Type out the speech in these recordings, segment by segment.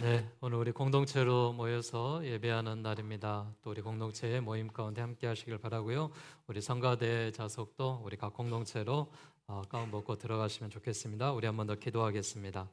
네, 오늘 우리 공동체로 모여서 예배하는 날입니다. 또 우리 공동체의 모임 가운데 함께 하시길 바라고요. 우리 성가대 자석도 우리 각 공동체로 가운 벗고 들어가시면 좋겠습니다. 우리 한 번 더 기도하겠습니다.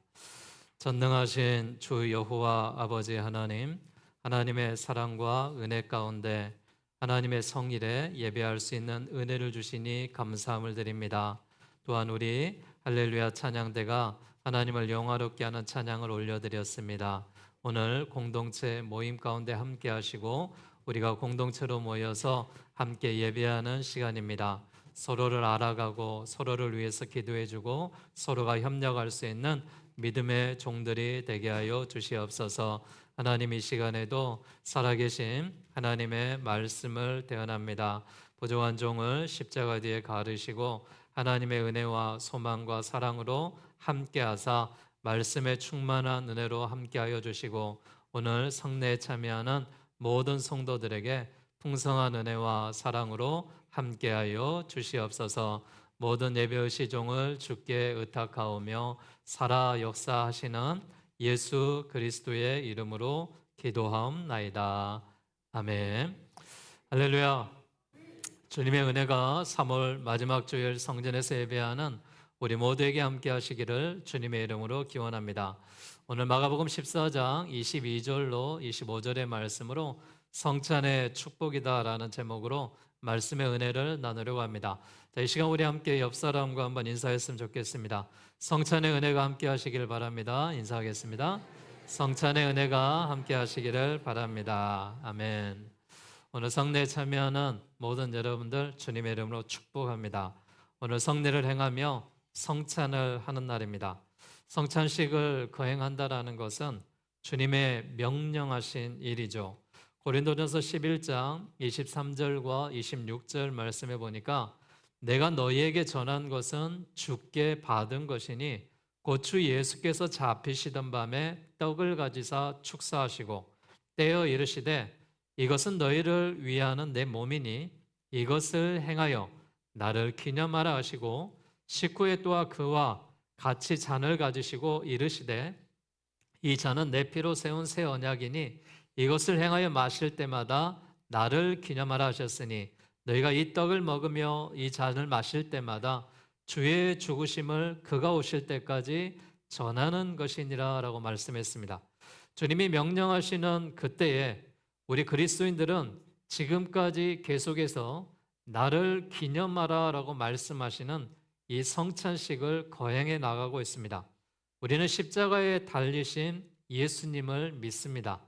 전능하신 주 여호와 아버지 하나님, 하나님의 사랑과 은혜 가운데 하나님의 성일에 예배할 수 있는 은혜를 주시니 감사함을 드립니다. 또한 우리 할렐루야 찬양대가 하나님을 영화롭게 하는 찬양을 올려드렸습니다. 오늘 공동체 모임 가운데 함께 하시고 우리가 공동체로 모여서 함께 예배하는 시간입니다. 서로를 알아가고 서로를 위해서 기도해주고 서로가 협력할 수 있는 믿음의 종들이 되게 하여 주시옵소서. 하나님 이 시간에도 살아계신 하나님의 말씀을 대언합니다. 부족한 종을 십자가 뒤에 가르시고 하나님의 은혜와 소망과 사랑으로 함께하사 말씀의 충만한 은혜로 함께하여 주시고 오늘 성례에 참여하는 모든 성도들에게 풍성한 은혜와 사랑으로 함께하여 주시옵소서. 모든 예배의 시종을 주께 의탁하오며 살아 역사하시는 예수 그리스도의 이름으로 기도하옵나이다. 아멘. 할렐루야. 주님의 은혜가 3월 마지막 주일 성전에서 예배하는 우리 모두에게 함께 하시기를 주님의 이름으로 기원합니다. 오늘 마가복음 14장 22절로 25절의 말씀으로 성찬의 축복이다라는 제목으로 말씀의 은혜를 나누려고 합니다. 자, 이 시간 우리 함께 옆 사람과 한번 인사했으면 좋겠습니다. 성찬의 은혜가 함께 하시길 바랍니다. 인사하겠습니다. 성찬의 은혜가 함께 하시기를 바랍니다. 아멘. 오늘 성례에 참여하는 모든 여러분들 주님의 이름으로 축복합니다. 오늘 성례를 행하며 성찬을 하는 날입니다. 성찬식을 거행한다라는 것은 주님의 명령하신 일이죠. 고린도전서 11장 23절과 26절 말씀해 보니까 내가 너희에게 전한 것은 주께 받은 것이니 곧 주 예수께서 잡히시던 밤에 떡을 가지사 축사하시고 떼어 이르시되 이것은 너희를 위하는 내 몸이니 이것을 행하여 나를 기념하라 하시고 식후에 또한 그와 같이 잔을 가지시고 이르시되 이 잔은 내 피로 세운 새 언약이니 이것을 행하여 마실 때마다 나를 기념하라 하셨으니 너희가 이 떡을 먹으며 이 잔을 마실 때마다 주의 죽으심을 그가 오실 때까지 전하는 것이니라 라고 말씀했습니다. 주님이 명령하시는 그때에 우리 그리스도인들은 지금까지 계속해서 나를 기념하라 라고 말씀하시는 이 성찬식을 거행해 나가고 있습니다. 우리는 십자가에 달리신 예수님을 믿습니다.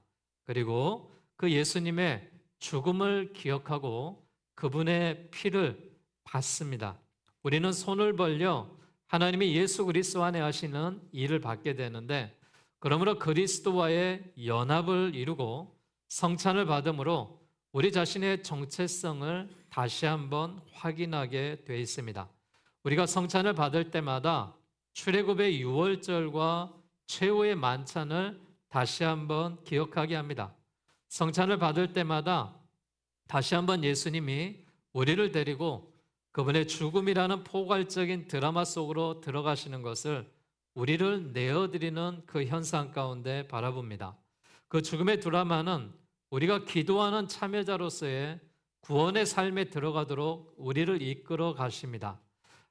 그리고 그 예수님의 죽음을 기억하고 그분의 피를 받습니다. 우리는 손을 벌려 하나님이 예수 그리스도 안에 하시는 일을 받게 되는데 그러므로 그리스도와의 연합을 이루고 성찬을 받음으로 우리 자신의 정체성을 다시 한번 확인하게 되어 있습니다. 우리가 성찬을 받을 때마다 출애굽의 유월절과 최후의 만찬을 다시 한번 기억하게 합니다. 성찬을 받을 때마다 다시 한번 예수님이 우리를 데리고 그분의 죽음이라는 포괄적인 드라마 속으로 들어가시는 것을 우리를 내어드리는 그 현상 가운데 바라봅니다. 그 죽음의 드라마는 우리가 기도하는 참여자로서의 구원의 삶에 들어가도록 우리를 이끌어 가십니다.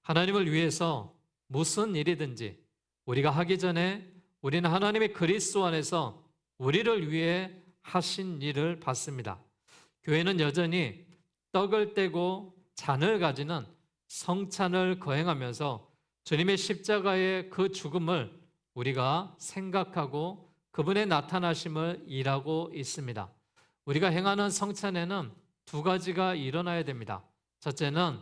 하나님을 위해서 무슨 일이든지 우리가 하기 전에 우리는 하나님의 그리스도 안에서 우리를 위해 하신 일을 받습니다. 교회는 여전히 떡을 떼고 잔을 가지는 성찬을 거행하면서 주님의 십자가의 그 죽음을 우리가 생각하고 그분의 나타나심을 일하고 있습니다. 우리가 행하는 성찬에는 두 가지가 일어나야 됩니다. 첫째는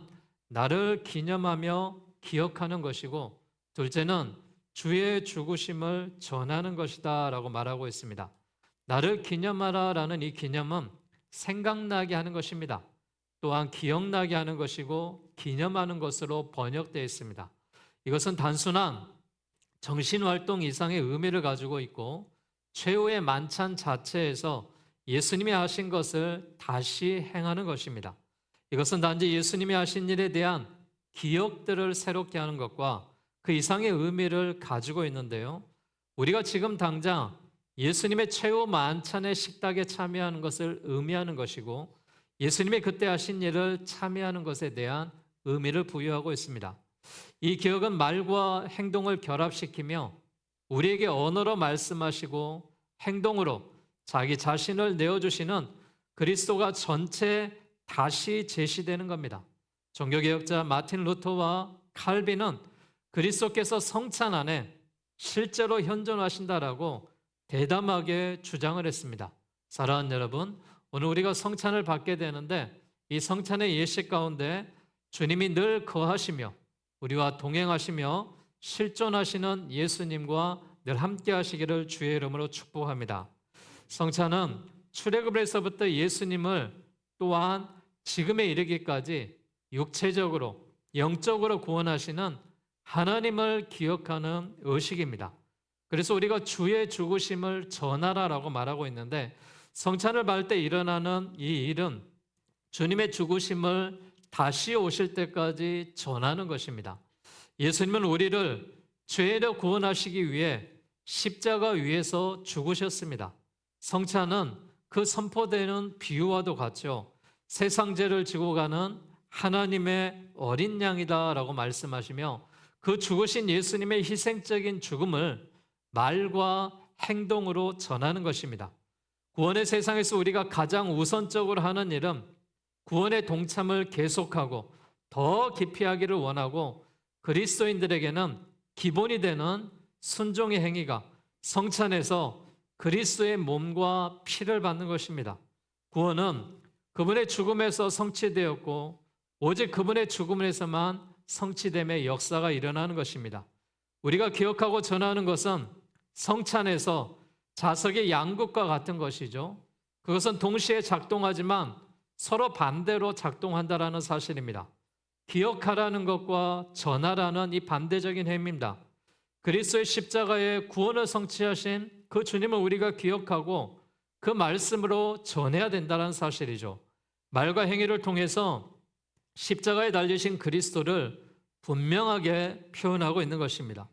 나를 기념하며 기억하는 것이고 둘째는 주의 죽으심을 전하는 것이다 라고 말하고 있습니다. 나를 기념하라 라는 이 기념은 생각나게 하는 것입니다. 또한 기억나게 하는 것이고 기념하는 것으로 번역되어 있습니다. 이것은 단순한 정신활동 이상의 의미를 가지고 있고 최후의 만찬 자체에서 예수님이 하신 것을 다시 행하는 것입니다. 이것은 단지 예수님이 하신 일에 대한 기억들을 새롭게 하는 것과 그 이상의 의미를 가지고 있는데요. 우리가 지금 당장 예수님의 최후 만찬의 식탁에 참여하는 것을 의미하는 것이고 예수님이 그때 하신 일을 참여하는 것에 대한 의미를 부여하고 있습니다. 이 기억은 말과 행동을 결합시키며 우리에게 언어로 말씀하시고 행동으로 자기 자신을 내어주시는 그리스도가 전체 다시 제시되는 겁니다. 종교개혁자 마틴 루터와 칼빈은 그리스도께서 성찬 안에 실제로 현존하신다라고 대담하게 주장을 했습니다. 사랑하는 여러분, 오늘 우리가 성찬을 받게 되는데 이 성찬의 예식 가운데 주님이 늘 거하시며 우리와 동행하시며 실존하시는 예수님과 늘 함께 하시기를 주의 이름으로 축복합니다. 성찬은 출애굽에서부터 예수님을 또한 지금에 이르기까지 육체적으로 영적으로 구원하시는 하나님을 기억하는 의식입니다. 그래서 우리가 주의 죽으심을 전하라라고 말하고 있는데 성찬을 받을 때 일어나는 이 일은 주님의 죽으심을 다시 오실 때까지 전하는 것입니다. 예수님은 우리를 죄로 구원하시기 위해 십자가 위에서 죽으셨습니다. 성찬은 그 선포되는 비유와도 같죠. 세상 죄를 지고 가는 하나님의 어린 양이다라고 말씀하시며 그 죽으신 예수님의 희생적인 죽음을 말과 행동으로 전하는 것입니다. 구원의 세상에서 우리가 가장 우선적으로 하는 일은 구원의 동참을 계속하고 더 깊이 하기를 원하고 그리스도인들에게는 기본이 되는 순종의 행위가 성찬에서 그리스도의 몸과 피를 받는 것입니다. 구원은 그분의 죽음에서 성취되었고 오직 그분의 죽음에서만 성취됨의 역사가 일어나는 것입니다. 우리가 기억하고 전하는 것은 성찬에서 자석의 양극과 같은 것이죠. 그것은 동시에 작동하지만 서로 반대로 작동한다라는 사실입니다. 기억하라는 것과 전하라는 이 반대적인 행위입니다. 그리스도의 십자가의 구원을 성취하신 그 주님을 우리가 기억하고 그 말씀으로 전해야 된다는 사실이죠. 말과 행위를 통해서 십자가에 달리신 그리스도를 분명하게 표현하고 있는 것입니다.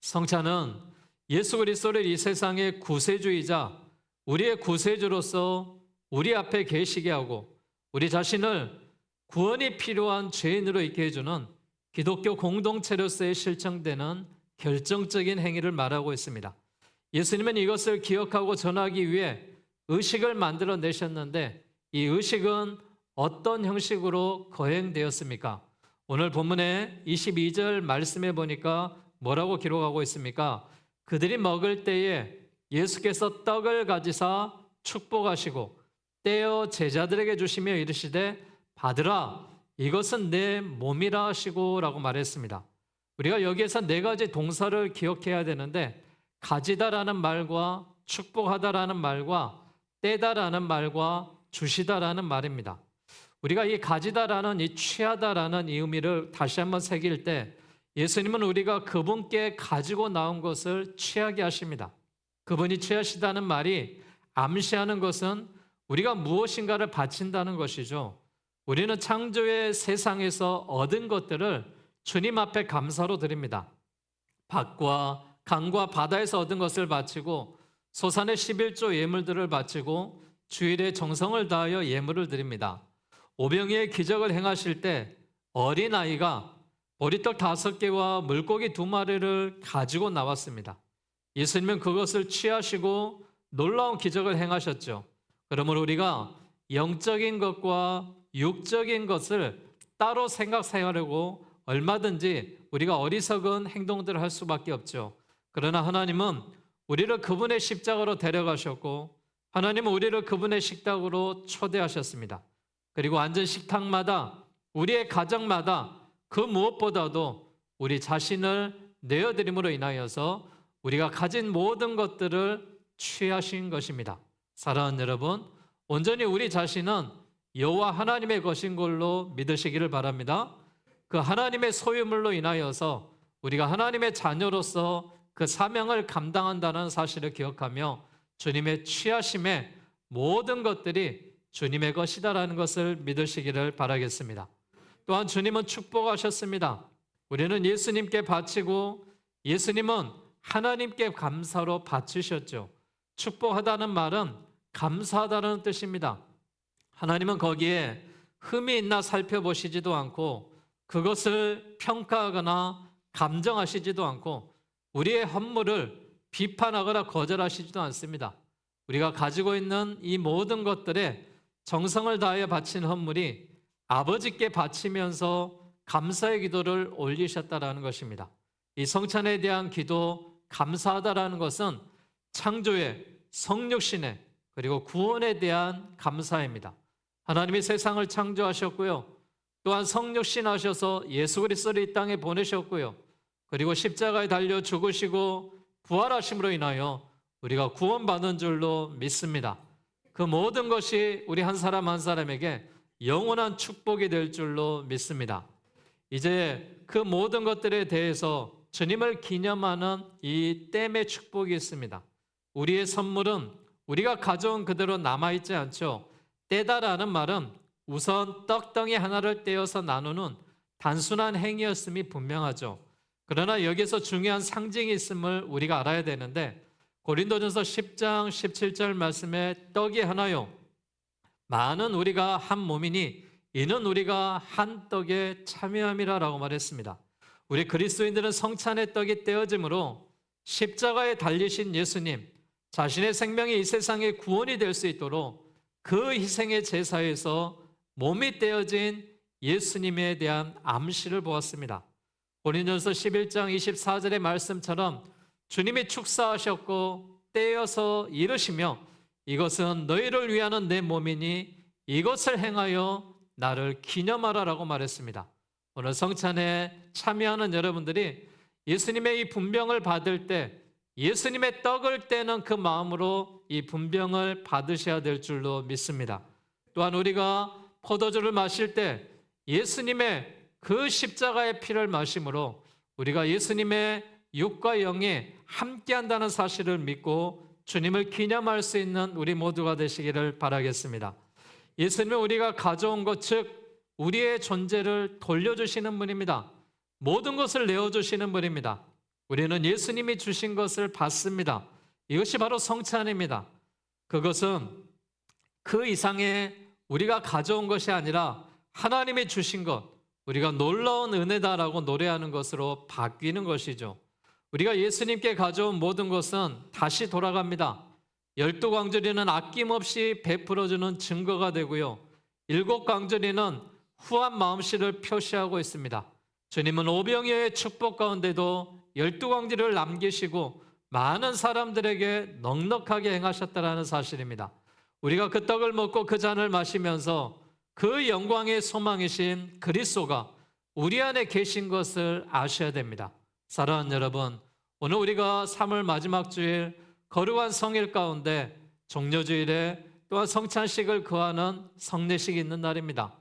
성찬은 예수 그리스도를 이 세상의 구세주이자 우리의 구세주로서 우리 앞에 계시게 하고 우리 자신을 구원이 필요한 죄인으로 있게 해주는 기독교 공동체로서의 실천되는 결정적인 행위를 말하고 있습니다. 예수님은 이것을 기억하고 전하기 위해 의식을 만들어내셨는데 이 의식은 어떤 형식으로 거행되었습니까? 오늘 본문의 22절 말씀해 보니까 뭐라고 기록하고 있습니까? 그들이 먹을 때에 예수께서 떡을 가지사 축복하시고 떼어 제자들에게 주시며 이르시되 받으라 이것은 내 몸이라 하시고 라고 말했습니다. 우리가 여기에서 네 가지 동사를 기억해야 되는데 가지다라는 말과 축복하다라는 말과 떼다라는 말과 주시다라는 말입니다. 우리가 이 가지다라는 이 취하다라는 이 의미를 다시 한번 새길 때 예수님은 우리가 그분께 가지고 나온 것을 취하게 하십니다. 그분이 취하시다는 말이 암시하는 것은 우리가 무엇인가를 바친다는 것이죠. 우리는 창조의 세상에서 얻은 것들을 주님 앞에 감사로 드립니다. 밭과 강과 바다에서 얻은 것을 바치고 소산의 11조 예물들을 바치고 주일에 정성을 다하여 예물을 드립니다. 오병이의 기적을 행하실 때 어린아이가 보리떡 5개와 물고기 2마리를 가지고 나왔습니다. 예수님은 그것을 취하시고 놀라운 기적을 행하셨죠. 그러므로 우리가 영적인 것과 육적인 것을 따로 생각하려고 얼마든지 우리가 어리석은 행동들을 할 수밖에 없죠. 그러나 하나님은 우리를 그분의 십자가로 데려가셨고 하나님은 우리를 그분의 식탁으로 초대하셨습니다. 그리고 앉은 식탁마다 우리의 가정마다 그 무엇보다도 우리 자신을 내어드림으로 인하여서 우리가 가진 모든 것들을 취하신 것입니다. 사랑하는 여러분, 온전히 우리 자신은 여호와 하나님의 것인 걸로 믿으시기를 바랍니다. 그 하나님의 소유물로 인하여서 우리가 하나님의 자녀로서 그 사명을 감당한다는 사실을 기억하며 주님의 취하심의 모든 것들이 주님의 것이다라는 것을 믿으시기를 바라겠습니다. 또한 주님은 축복하셨습니다. 우리는 예수님께 바치고 예수님은 하나님께 감사로 바치셨죠. 축복하다는 말은 감사하다는 뜻입니다. 하나님은 거기에 흠이 있나 살펴보시지도 않고 그것을 평가하거나 감정하시지도 않고 우리의 헌물을 비판하거나 거절하시지도 않습니다. 우리가 가지고 있는 이 모든 것들에 정성을 다하여 바친 헌물이 아버지께 바치면서 감사의 기도를 올리셨다라는 것입니다. 이 성찬에 대한 기도, 감사하다라는 것은 창조의, 성육신의, 그리고 구원에 대한 감사입니다. 하나님이 세상을 창조하셨고요. 또한 성육신하셔서 예수 그리스도를 이 땅에 보내셨고요. 그리고 십자가에 달려 죽으시고 부활하심으로 인하여 우리가 구원받은 줄로 믿습니다. 그 모든 것이 우리 한 사람 한 사람에게 영원한 축복이 될 줄로 믿습니다. 이제 그 모든 것들에 대해서 주님을 기념하는 이 땜의 축복이 있습니다. 우리의 선물은 우리가 가져온 그대로 남아있지 않죠. 떼다라는 말은 우선 떡덩이 하나를 떼어서 나누는 단순한 행위였음이 분명하죠. 그러나 여기서 중요한 상징이 있음을 우리가 알아야 되는데 고린도전서 10장 17절 말씀에 떡이 하나요 많은 우리가 한 몸이니 이는 우리가 한 떡에 참여함이라라고 말했습니다. 우리 그리스도인들은 성찬의 떡이 떼어짐으로 십자가에 달리신 예수님 자신의 생명이 이 세상의 구원이 될 수 있도록 그 희생의 제사에서 몸이 떼어진 예수님에 대한 암시를 보았습니다. 고린도전서 11장 24절의 말씀처럼 주님이 축사하셨고 떼어서 이르시며 이것은 너희를 위하는 내 몸이니 이것을 행하여 나를 기념하라라고 말했습니다. 오늘 성찬에 참여하는 여러분들이 예수님의 이 분병을 받을 때 예수님의 떡을 떼는 그 마음으로 이 분병을 받으셔야 될 줄로 믿습니다. 또한 우리가 포도주를 마실 때 예수님의 그 십자가의 피를 마심으로 우리가 예수님의 육과 영이 함께한다는 사실을 믿고 주님을 기념할 수 있는 우리 모두가 되시기를 바라겠습니다. 예수님은 우리가 가져온 것, 즉 우리의 존재를 돌려주시는 분입니다. 모든 것을 내어주시는 분입니다. 우리는 예수님이 주신 것을 받습니다. 이것이 바로 성찬입니다. 그것은 그 이상의 우리가 가져온 것이 아니라 하나님이 주신 것, 우리가 놀라운 은혜다라고 노래하는 것으로 바뀌는 것이죠. 우리가 예수님께 가져온 모든 것은 다시 돌아갑니다. 12광주리는 아낌없이 베풀어주는 증거가 되고요. 7광주리는 후한 마음씨를 표시하고 있습니다. 주님은 오병이어의 축복 가운데도 12광주리를 남기시고 많은 사람들에게 넉넉하게 행하셨다는 사실입니다. 우리가 그 떡을 먹고 그 잔을 마시면서 그 영광의 소망이신 그리스도가 우리 안에 계신 것을 아셔야 됩니다. 사랑하는 여러분, 오늘 우리가 3월 마지막 주일 거룩한 성일 가운데 종려주일에 또한 성찬식을 거하는 성례식이 있는 날입니다.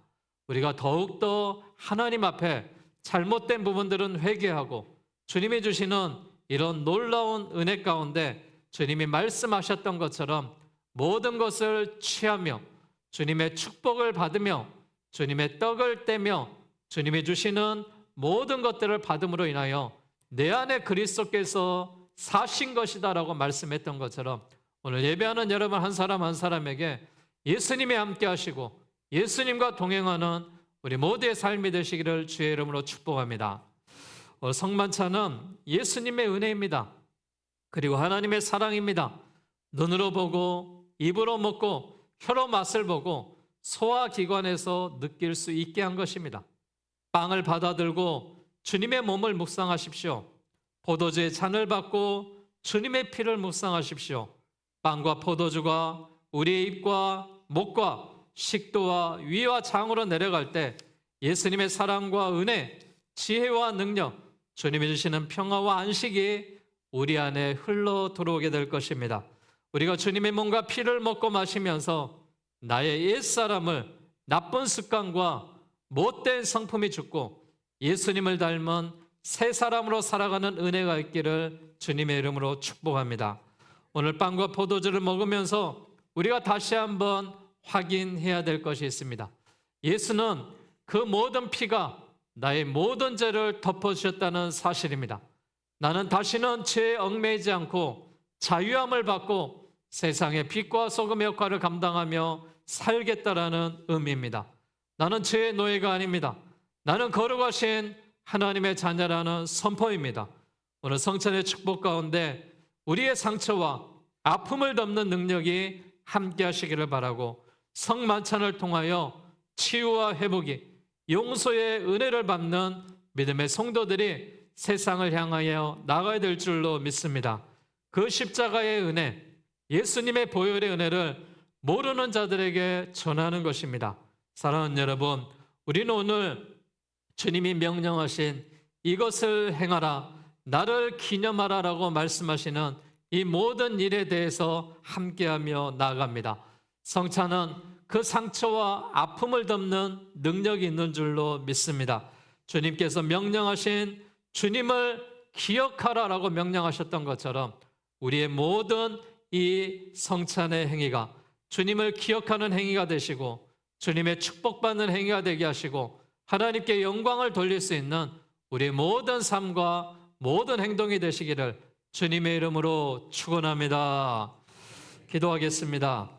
우리가 더욱더 하나님 앞에 잘못된 부분들은 회개하고 주님이 주시는 이런 놀라운 은혜 가운데 주님이 말씀하셨던 것처럼 모든 것을 취하며 주님의 축복을 받으며 주님의 떡을 떼며 주님이 주시는 모든 것들을 받음으로 인하여 내 안에 그리스도께서 사신 것이다라고 말씀했던 것처럼 오늘 예배하는 여러분 한 사람 한 사람에게 예수님이 함께 하시고 예수님과 동행하는 우리 모두의 삶이 되시기를 주의 이름으로 축복합니다. 성만찬은 예수님의 은혜입니다. 그리고 하나님의 사랑입니다. 눈으로 보고 입으로 먹고 혀로 맛을 보고 소화기관에서 느낄 수 있게 한 것입니다. 빵을 받아들고 주님의 몸을 묵상하십시오. 포도주의 잔을 받고 주님의 피를 묵상하십시오. 빵과 포도주가 우리의 입과 목과 식도와 위와 장으로 내려갈 때 예수님의 사랑과 은혜, 지혜와 능력, 주님이 주시는 평화와 안식이 우리 안에 흘러 들어오게 될 것입니다. 우리가 주님의 몸과 피를 먹고 마시면서 나의 옛사람을 나쁜 습관과 못된 성품이 죽고 예수님을 닮은 새 사람으로 살아가는 은혜가 있기를 주님의 이름으로 축복합니다. 오늘 빵과 포도주를 먹으면서 우리가 다시 한번 확인해야 될 것이 있습니다. 예수는 그 모든 피가 나의 모든 죄를 덮어주셨다는 사실입니다. 나는 다시는 죄에 얽매이지 않고 자유함을 받고 세상의 빛과 소금의 역할을 감당하며 살겠다라는 의미입니다. 나는 죄의 노예가 아닙니다. 나는 거룩하신 하나님의 자녀라는 선포입니다. 오늘 성찬의 축복 가운데 우리의 상처와 아픔을 덮는 능력이 함께 하시기를 바라고, 성만찬을 통하여 치유와 회복이, 용서의 은혜를 받는 믿음의 성도들이 세상을 향하여 나가야 될 줄로 믿습니다. 그 십자가의 은혜, 예수님의 보혈의 은혜를 모르는 자들에게 전하는 것입니다. 사랑하는 여러분, 우리는 오늘 주님이 명령하신 이것을 행하라, 나를 기념하라라고 말씀하시는 이 모든 일에 대해서 함께하며 나아갑니다. 성찬은 그 상처와 아픔을 덮는 능력이 있는 줄로 믿습니다. 주님께서 명령하신, 주님을 기억하라라고 명령하셨던 것처럼 우리의 모든 이 성찬의 행위가 주님을 기억하는 행위가 되시고, 주님의 축복받는 행위가 되게 하시고, 하나님께 영광을 돌릴 수 있는 우리의 모든 삶과 모든 행동이 되시기를 주님의 이름으로 축원합니다. 기도하겠습니다.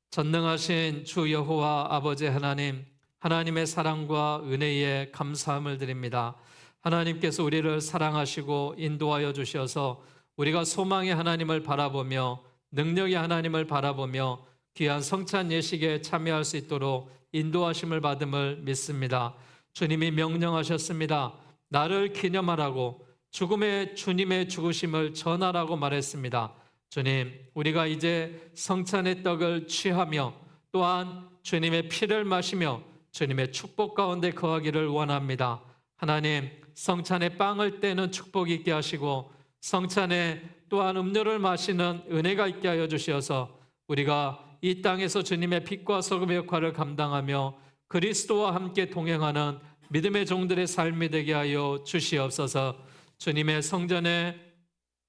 전능하신 주 여호와 아버지 하나님, 하나님의 사랑과 은혜에 감사함을 드립니다. 하나님께서 우리를 사랑하시고 인도하여 주셔서 우리가 소망의 하나님을 바라보며 능력의 하나님을 바라보며 귀한 성찬 예식에 참여할 수 있도록 인도하심을 받음을 믿습니다. 주님이 명령하셨습니다. 나를 기념하라고, 죽음의 주님의 죽으심을 전하라고 말했습니다. 주님, 우리가 이제 성찬의 떡을 취하며 또한 주님의 피를 마시며 주님의 축복 가운데 거하기를 원합니다. 하나님, 성찬의 빵을 떼는 축복이 있게 하시고 성찬에 또한 음료를 마시는 은혜가 있게 하여 주시어서 우리가 이 땅에서 주님의 빛과 소금의 역할을 감당하며 그리스도와 함께 동행하는 믿음의 종들의 삶이 되게 하여 주시옵소서. 주님의 성전에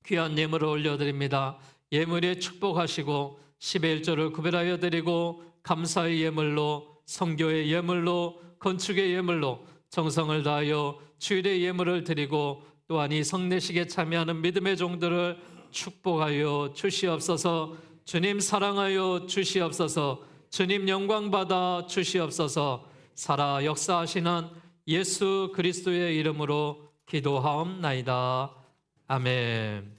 귀한 예물을 올려드립니다. 예물에 축복하시고 10의 1조를 구별하여 드리고 감사의 예물로, 성교의 예물로, 건축의 예물로 정성을 다하여 주일의 예물을 드리고 또한 이 성례식에 참여하는 믿음의 종들을 축복하여 주시옵소서. 주님 사랑하여 주시옵소서. 주님 영광받아 주시옵소서. 살아 역사하시는 예수 그리스도의 이름으로 기도하옵나이다. 아멘.